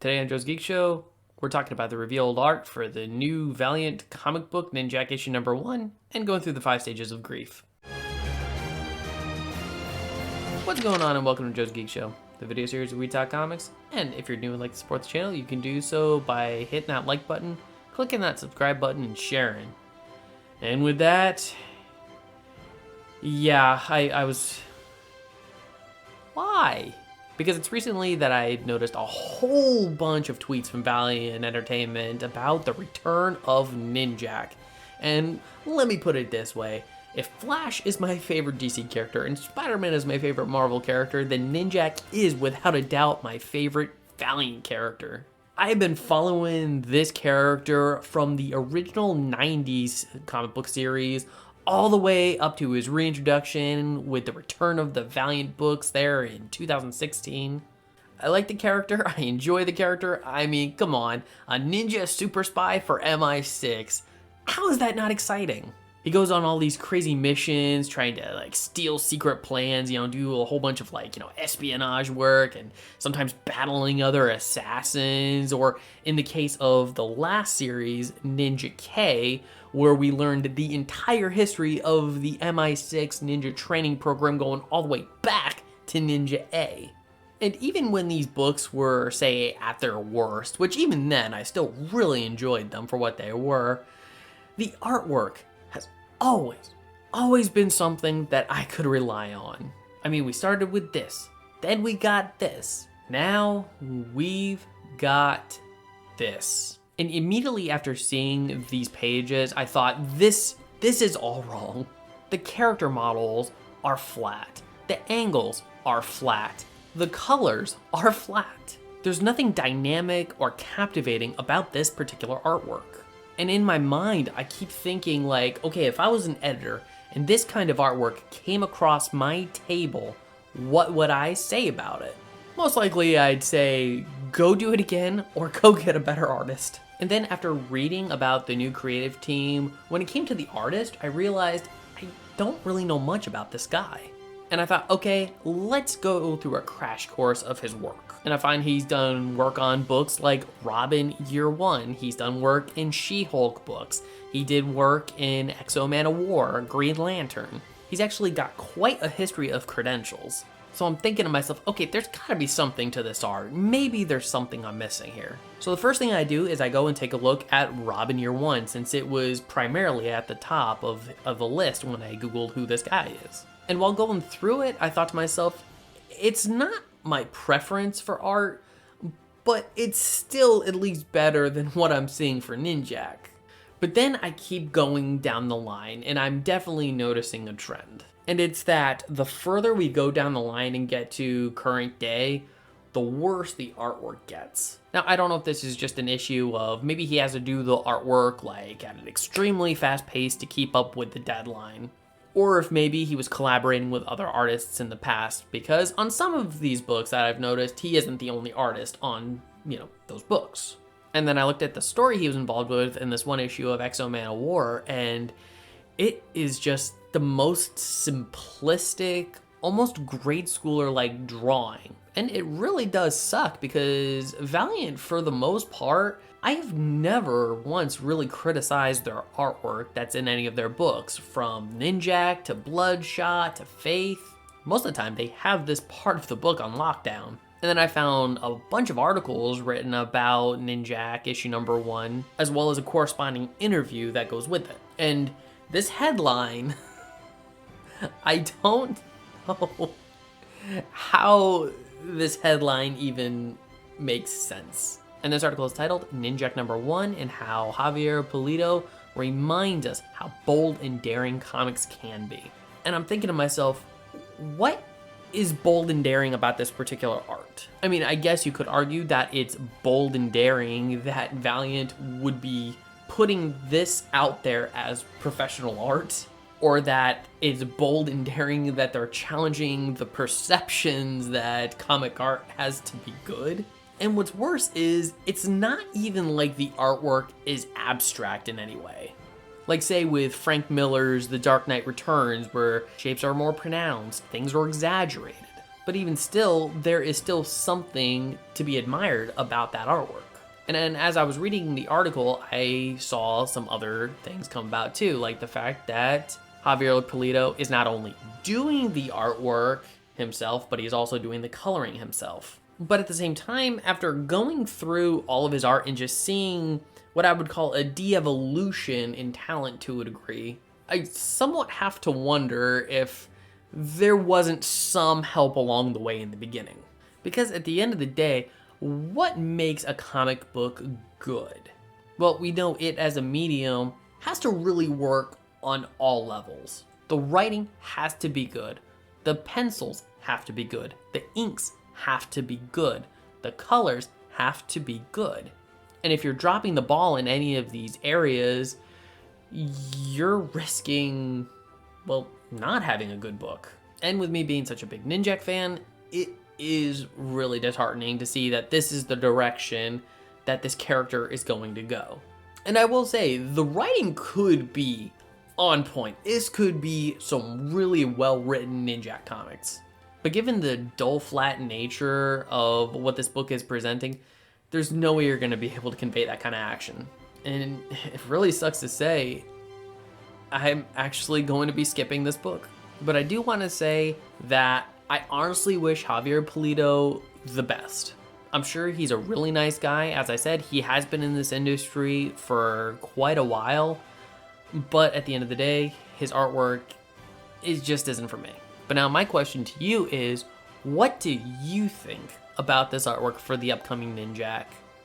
Today on Joe's Geek Show, we're talking about the revealed art for the new Valiant comic book, Ninjak issue number 1, and going through the 5 stages of grief. What's going on, and welcome to Joe's Geek Show, the video series where we talk comics. And if you're new and like to support the channel, you can do so by hitting that like button, clicking that subscribe button, and sharing. And with that, yeah, I was... Why? Because it's recently that I noticed a whole bunch of tweets from Valiant Entertainment about the return of Ninjak. And let me put it this way. If Flash is my favorite DC character and Spider-Man is my favorite Marvel character, then Ninjak is without a doubt my favorite Valiant character. I have been following this character from the original 90s comic book series all the way up to his reintroduction with the return of the Valiant books there in 2016. I like the character, I enjoy the character. I mean, come on, a ninja super spy for MI6. How is that not exciting? He goes on all these crazy missions, trying to steal secret plans, do a whole bunch of espionage work and sometimes battling other assassins, or in the case of the last series, Ninja K, where we learned the entire history of the MI6 ninja training program going all the way back to Ninja A. And even when these books were, say, at their worst, which even then I still really enjoyed them for what they were, the artwork has always been something that I could rely on. I mean, we started with this, then we got this, now we've got this. And immediately after seeing these pages, I thought, this is all wrong. The character models are flat. The angles are flat. The colors are flat. There's nothing dynamic or captivating about this particular artwork. And in my mind, I keep thinking okay, if I was an editor and this kind of artwork came across my table, what would I say about it? Most likely I'd say, go do it again or go get a better artist. And then after reading about the new creative team, when it came to the artist, I realized I don't really know much about this guy. And I thought, okay, let's go through a crash course of his work. And I find he's done work on books like Robin Year One. He's done work in She-Hulk books. He did work in X-O Man of War, Green Lantern. He's actually got quite a history of credentials. So I'm thinking to myself, okay, there's gotta be something to this art. Maybe there's something I'm missing here. So the first thing I do is I go and take a look at Robin Year One, since it was primarily at the top of the list when I Googled who this guy is. And while going through it, I thought to myself, it's not my preference for art, but it's still at least better than what I'm seeing for Ninjak. But then I keep going down the line, and I'm definitely noticing a trend. And it's that the further we go down the line and get to current day, the worse the artwork gets. Now, I don't know if this is just an issue of maybe he has to do the artwork at an extremely fast pace to keep up with the deadline, or if maybe he was collaborating with other artists in the past, because on some of these books that I've noticed, he isn't the only artist on, those books. And then I looked at the story he was involved with in this one issue of X-O Man of War, and it is just the most simplistic, almost grade schooler-like drawing. And it really does suck because Valiant, for the most part, I have never once really criticized their artwork that's in any of their books, from Ninjak to Bloodshot to Faith. Most of the time, they have this part of the book on lockdown. And then I found a bunch of articles written about Ninjak issue number 1, as well as a corresponding interview that goes with it. And this headline, I don't know how this headline even makes sense. And this article is titled Ninjak number 1 and how Javier Pulido reminds us how bold and daring comics can be. And I'm thinking to myself, what is bold and daring about this particular art? I mean, I guess you could argue that it's bold and daring that Valiant would be putting this out there as professional art, or that it's bold and daring that they're challenging the perceptions that comic art has to be good. And what's worse is, it's not even like the artwork is abstract in any way. Like say with Frank Miller's The Dark Knight Returns, where shapes are more pronounced, things are exaggerated. But even still, there is still something to be admired about that artwork. And then as I was reading the article, I saw some other things come about too, like the fact that Javier Pulido is not only doing the artwork himself, but he's also doing the coloring himself. But at the same time, after going through all of his art and just seeing what I would call a de-evolution in talent to a degree, I somewhat have to wonder if there wasn't some help along the way in the beginning. Because at the end of the day, what makes a comic book good? Well, we know it as a medium has to really work on all levels. The writing has to be good. The pencils have to be good. The inks have to be good. The colors have to be good. And if you're dropping the ball in any of these areas, you're risking, well, not having a good book. And with me being such a big Ninjak fan, it is really disheartening to see that this is the direction that this character is going to go. And I will say, the writing could be on point. This could be some really well-written Ninjak comics. But given the dull, flat nature of what this book is presenting, there's no way you're going to be able to convey that kind of action. And it really sucks to say, I'm actually going to be skipping this book. But I do want to say that I honestly wish Javier Pulido the best. I'm sure he's a really nice guy. As I said, he has been in this industry for quite a while. But at the end of the day, his artwork just isn't for me. But now my question to you is, what do you think about this artwork for the upcoming Ninjak?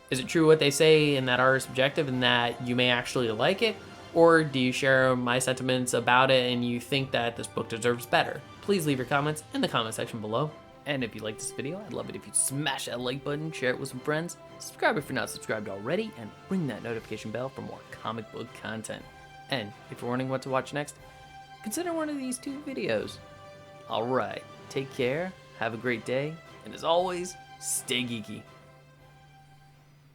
Is it true what they say in that art is subjective and that you may actually like it? Or do you share my sentiments about it and you think that this book deserves better? Please leave your comments in the comment section below. And if you like this video, I'd love it if you'd smash that like button, share it with some friends, subscribe if you're not subscribed already, and ring that notification bell for more comic book content. And if you're wondering what to watch next, consider one of these 2 videos. Alright, take care, have a great day, and as always, stay geeky.